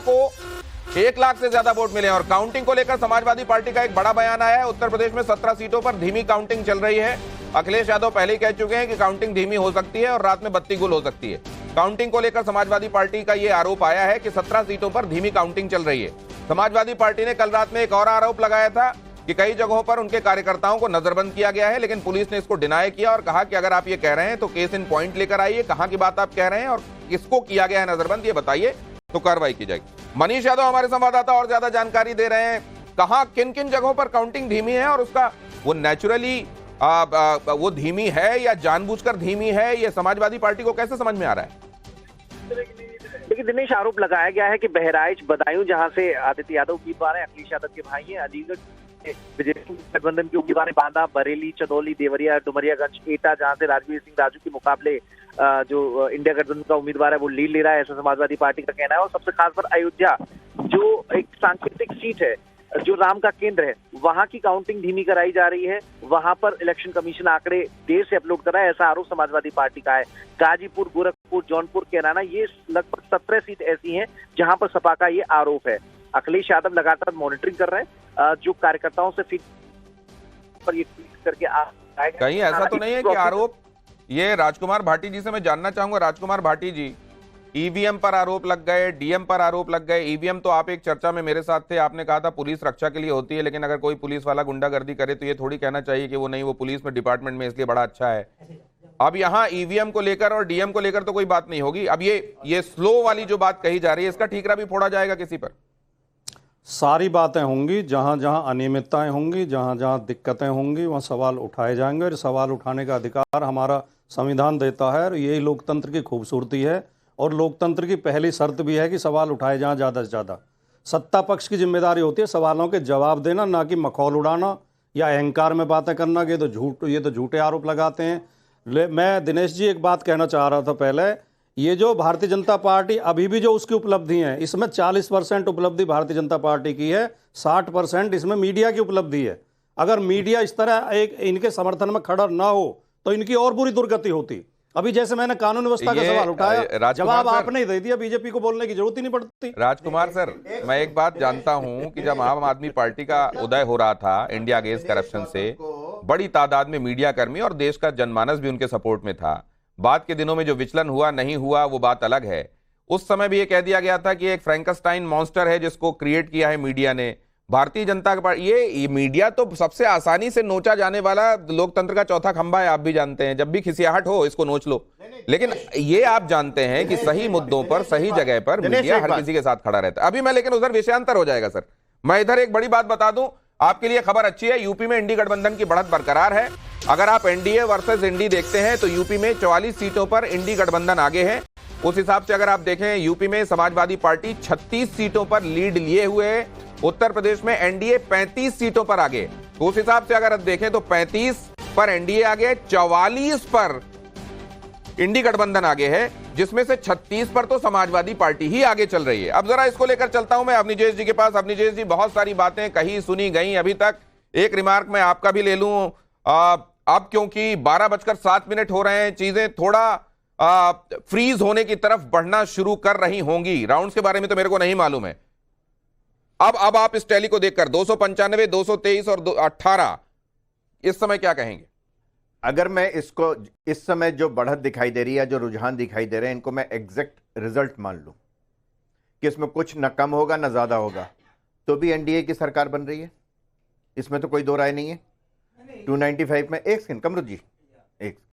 को 1 लाख से ज्यादा वोट मिले। और काउंटिंग को लेकर समाजवादी पार्टी का एक बड़ा बयान आया है। उत्तर प्रदेश में 17 सीटों पर धीमी काउंटिंग चल रही है। अखिलेश यादव पहले ही कह चुके हैं कि काउंटिंग धीमी हो सकती है और रात में बत्ती गुल हो सकती है। काउंटिंग को लेकर समाजवादी पार्टी का यह आरोप आया है कि 17 सीटों पर धीमी काउंटिंग चल रही है। समाजवादी पार्टी ने कल रात में एक और आरोप लगाया था कि कई जगहों पर उनके कार्यकर्ताओं को नजरबंद किया गया है, लेकिन पुलिस ने इसको डिनाई किया और कहा कि अगर आप ये कह रहे हैं तो केस इन पॉइंट लेकर आइए, कहां की बात आप कह रहे हैं और किसको किया गया है नजरबंद, ये बताइए, तो कार्रवाई की जाएगी। मनीष यादव हमारे संवाददाता और ज्यादा जानकारी दे रहे हैं, कहां किन किन जगहों पर काउंटिंग धीमी है और उसका वो नेचुरली वो धीमी है या जानबूझकर धीमी है, ये समाजवादी पार्टी को कैसे समझ में आ रहा है? देखिए दिनेश, आरोप लगाया गया है कि बहराइच, बदायूं, जहां से आदित्य यादव उम्मीदवार हैं, अखिलेश यादव के भाई हैं, अलीगढ़ गठबंधन के उम्मीदवार बांदा, बरेली, चंदौली, देवरिया, डुमरियागंज, एटा, जहां से राजवीर सिंह राजू के मुकाबले जो इंडिया गठबंधन का उम्मीदवार है वो लीड ले रहा है, ऐसा समाजवादी पार्टी का कहना है। और सबसे खास पर अयोध्या, जो एक सांकेतिक सीट है, जो राम का केंद्र है, वहां की काउंटिंग धीमी कराई जा रही है। वहां पर इलेक्शन कमीशन आंकड़े देर से अपलोड कर रहा है, ऐसा आरोप समाजवादी पार्टी का है। गाजीपुर, गोरखपुर, जौनपुर, कैराना, ये लगभग 17 सीट ऐसी हैं जहां पर सपा का ये आरोप है। अखिलेश यादव लगातार मॉनिटरिंग कर रहे हैं, जो कार्यकर्ताओं से फीड पर ये करके कहीं ऐसा तो नहीं है कि आरोप, ये राजकुमार भाटी जी से मैं जानना चाहूंगा। राजकुमार भाटी जी, ईवीएम पर आरोप लग गए, डीएम पर आरोप लग गए। ईवीएम तो आप एक चर्चा में मेरे साथ थे, आपने कहा था पुलिस रक्षा के लिए होती है, लेकिन अगर कोई पुलिस वाला गुंडागर्दी करे तो ये थोड़ी कहना चाहिए कि वो नहीं, वो पुलिस में डिपार्टमेंट में इसलिए बड़ा अच्छा है। अब यहाँ ईवीएम को लेकर और डीएम को लेकर तो कोई बात नहीं होगी। अब ये स्लो वाली जो बात कही जा रही है, इसका ठीकरा भी फोड़ा जाएगा किसी पर? सारी बातें होंगी, जहां जहां अनियमितताएं होंगी, जहां जहां दिक्कतें होंगी, वहां सवाल उठाए जाएंगे। और सवाल उठाने का अधिकार हमारा संविधान देता है और यही लोकतंत्र की खूबसूरती है। और लोकतंत्र की पहली शर्त भी है कि सवाल उठाए जाएं ज़्यादा से ज़्यादा। सत्ता पक्ष की जिम्मेदारी होती है सवालों के जवाब देना, ना कि मखौल उड़ाना या अहंकार में बातें करना कि ये तो झूठे आरोप लगाते हैं। मैं दिनेश जी एक बात कहना चाह रहा था पहले, ये जो भारतीय जनता पार्टी अभी भी जो उसकी उपलब्धि है, इसमें 40% उपलब्धि भारतीय जनता पार्टी की है, 60% इसमें मीडिया की उपलब्धि है। अगर मीडिया इस तरह एक इनके समर्थन में खड़ा ना हो तो इनकी और बुरी दुर्गति होती। अभी जैसे मैंने कानून व्यवस्था का सवाल उठाया, जवाब आपने दे दिया, बीजेपी को बोलने की जरूरत ही नहीं पड़ती। राजकुमार सर, मैं एक बात जानता हूं कि जब आम आदमी पार्टी का उदय हो रहा था इंडिया अगेंस्ट करप्शन से, बड़ी तादाद में मीडिया कर्मी और देश का जनमानस भी उनके सपोर्ट में था। बाद के दिनों में जो विचलन हुआ नहीं हुआ वो बात अलग है। उस समय भी ये कह दिया गया था कि एक फ्रैंकस्टाइन मॉन्स्टर है जिसको क्रिएट किया है मीडिया ने। भारतीय जनता पार्टी, ये मीडिया तो सबसे आसानी से नोचा जाने वाला लोकतंत्र का चौथा खंभा है, आप भी जानते हैं। जब भी खिसियाहट हो इसको नोच लो, लेकिन ये आप जानते हैं कि सही मुद्दों पर सही जगह पर मीडिया हर किसी के साथ खड़ा रहता है। अभी मैं, लेकिन उधर विषयांतर हो जाएगा सर। मैं इधर एक बड़ी बात बता दूं, आपके लिए खबर अच्छी है, यूपी में इंडी गठबंधन की बढ़त बरकरार है। अगर आप एनडीए वर्सेस इंडी देखते हैं तो यूपी में 44 सीटों पर इंडी गठबंधन आगे है। उस हिसाब से अगर आप देखें, यूपी में समाजवादी पार्टी 36 सीटों पर लीड लिए हुए है। उत्तर प्रदेश में एनडीए 35 सीटों पर आगे। तो उस हिसाब से अगर आप देखें तो 35 पर एनडीए आगे, 44 पर इंडी गठबंधन आगे है, जिसमें से 36 पर तो समाजवादी पार्टी ही आगे चल रही है। अब जरा इसको लेकर चलता हूं मैं अवनीजेश जी के पास। अवनीजेश जी, बहुत सारी बातें कही सुनी गई अभी तक, एक रिमार्क मैं आपका भी ले लूं। अब क्योंकि 12:07 हो रहे हैं, चीजें थोड़ा फ्रीज होने की तरफ बढ़ना शुरू कर रही होंगी। राउंड्स के बारे में तो मेरे को नहीं मालूम है। अब आप इस टैली को देखकर 295, 223 और 18 इस समय क्या कहेंगे? अगर मैं इसको, इस समय जो बढ़त दिखाई दे रही है, जो रुझान दिखाई दे रहे हैं, इनको मैं एग्जैक्ट रिजल्ट मान लूं कि इसमें कुछ न कम होगा न ज्यादा होगा, तो भी एनडीए की सरकार बन रही है, इसमें तो कोई दो राय नहीं है। 295 में एक सेकंड कमरुद जी, एक